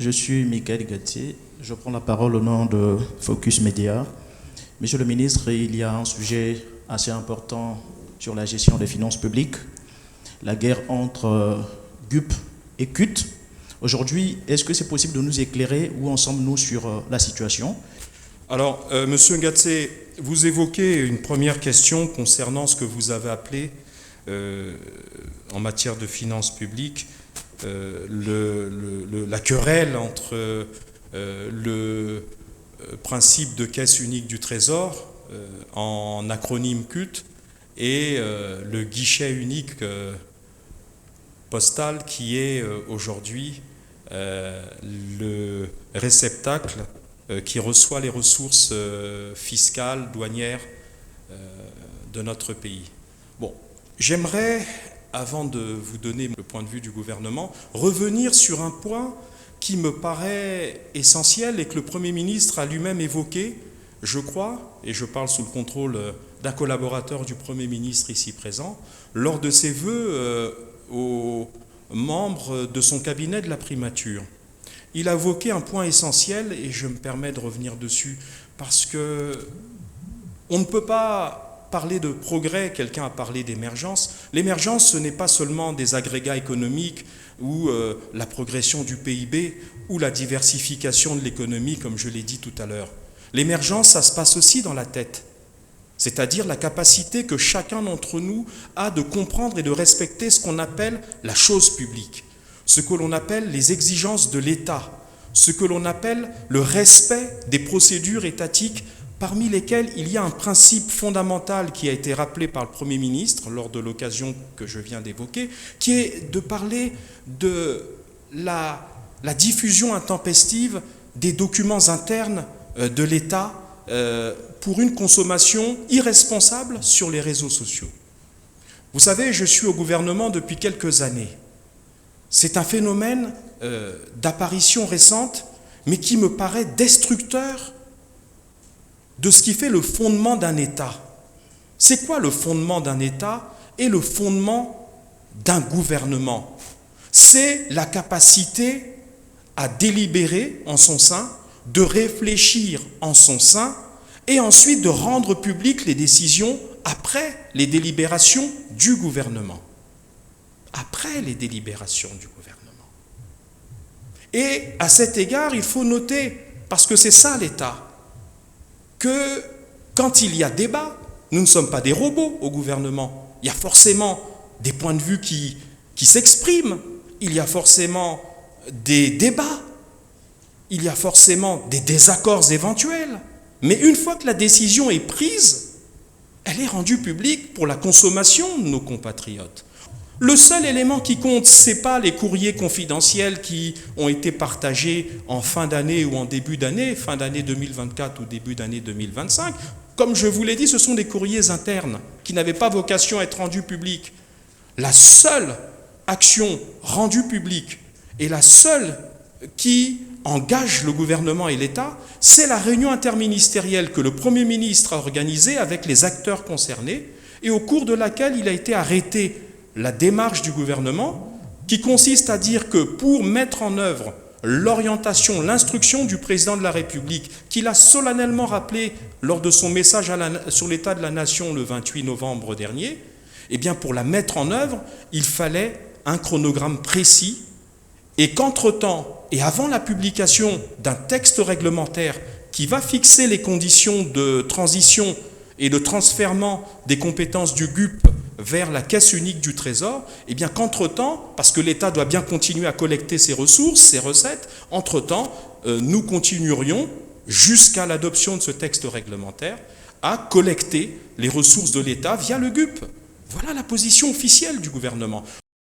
Je suis Michael Gatier, je prends la parole au nom de Focus Média. Monsieur le ministre, il y a un sujet assez important sur la gestion des finances publiques, la guerre entre GUP et CUT. Aujourd'hui, est-ce que c'est possible de nous éclairer où en sommes-nous sur la situation? Alors, Monsieur Gatier, vous évoquez une première question concernant ce que vous avez appelé, en matière de finances publiques, la querelle entre le principe de caisse unique du Trésor, en acronyme CUT, et le guichet unique postal qui est aujourd'hui le réceptacle qui reçoit les ressources fiscales, douanières de notre pays. Bon, j'aimerais, avant de vous donner le point de vue du gouvernement, revenir sur un point qui me paraît essentiel et que le Premier ministre a lui-même évoqué, je crois, et je parle sous le contrôle d'un collaborateur du Premier ministre ici présent, lors de ses vœux aux membres de son cabinet de la primature. Il a évoqué un point essentiel et je me permets de revenir dessus parce que on ne peut pas parler de progrès, quelqu'un a parlé d'émergence. L'émergence, ce n'est pas seulement des agrégats économiques ou la progression du PIB ou la diversification de l'économie, comme je l'ai dit tout à l'heure. L'émergence, ça se passe aussi dans la tête, c'est-à-dire la capacité que chacun d'entre nous a de comprendre et de respecter ce qu'on appelle la chose publique, ce que l'on appelle les exigences de l'État, ce que l'on appelle le respect des procédures étatiques, parmi lesquelles il y a un principe fondamental qui a été rappelé par le Premier ministre lors de l'occasion que je viens d'évoquer, qui est de parler de la diffusion intempestive des documents internes de l'État pour une consommation irresponsable sur les réseaux sociaux. Vous savez, je suis au gouvernement depuis quelques années. C'est un phénomène d'apparition récente, mais qui me paraît destructeur de ce qui fait le fondement d'un État. C'est quoi le fondement d'un État et le fondement d'un gouvernement? C'est la capacité à délibérer en son sein, de réfléchir en son sein et ensuite de rendre publiques les décisions après les délibérations du gouvernement. Après les délibérations du gouvernement. Et à cet égard, il faut noter, parce que c'est ça l'État, que quand il y a débat, nous ne sommes pas des robots au gouvernement. Il y a forcément des points de vue qui s'expriment, il y a forcément des débats, il y a forcément des désaccords éventuels. Mais une fois que la décision est prise, elle est rendue publique pour la consommation de nos compatriotes. Le seul élément qui compte, ce n'est pas les courriers confidentiels qui ont été partagés en fin d'année ou en début d'année, fin d'année 2024 ou début d'année 2025. Comme je vous l'ai dit, ce sont des courriers internes qui n'avaient pas vocation à être rendus publics. La seule action rendue publique et la seule qui engage le gouvernement et l'État, c'est la réunion interministérielle que le Premier ministre a organisée avec les acteurs concernés et au cours de laquelle il a été arrêté la démarche du gouvernement qui consiste à dire que pour mettre en œuvre l'orientation, l'instruction du président de la République, qu'il a solennellement rappelé lors de son message sur l'état de la nation le 28 novembre dernier, eh bien pour la mettre en œuvre, il fallait un chronogramme précis et qu'entre-temps, et avant la publication d'un texte réglementaire qui va fixer les conditions de transition et de transfèrement des compétences du GUP vers la caisse unique du Trésor, eh bien qu'entre-temps, parce que l'État doit bien continuer à collecter ses ressources, ses recettes, entre-temps, nous continuerions, jusqu'à l'adoption de ce texte réglementaire, à collecter les ressources de l'État via le GUP. Voilà la position officielle du gouvernement.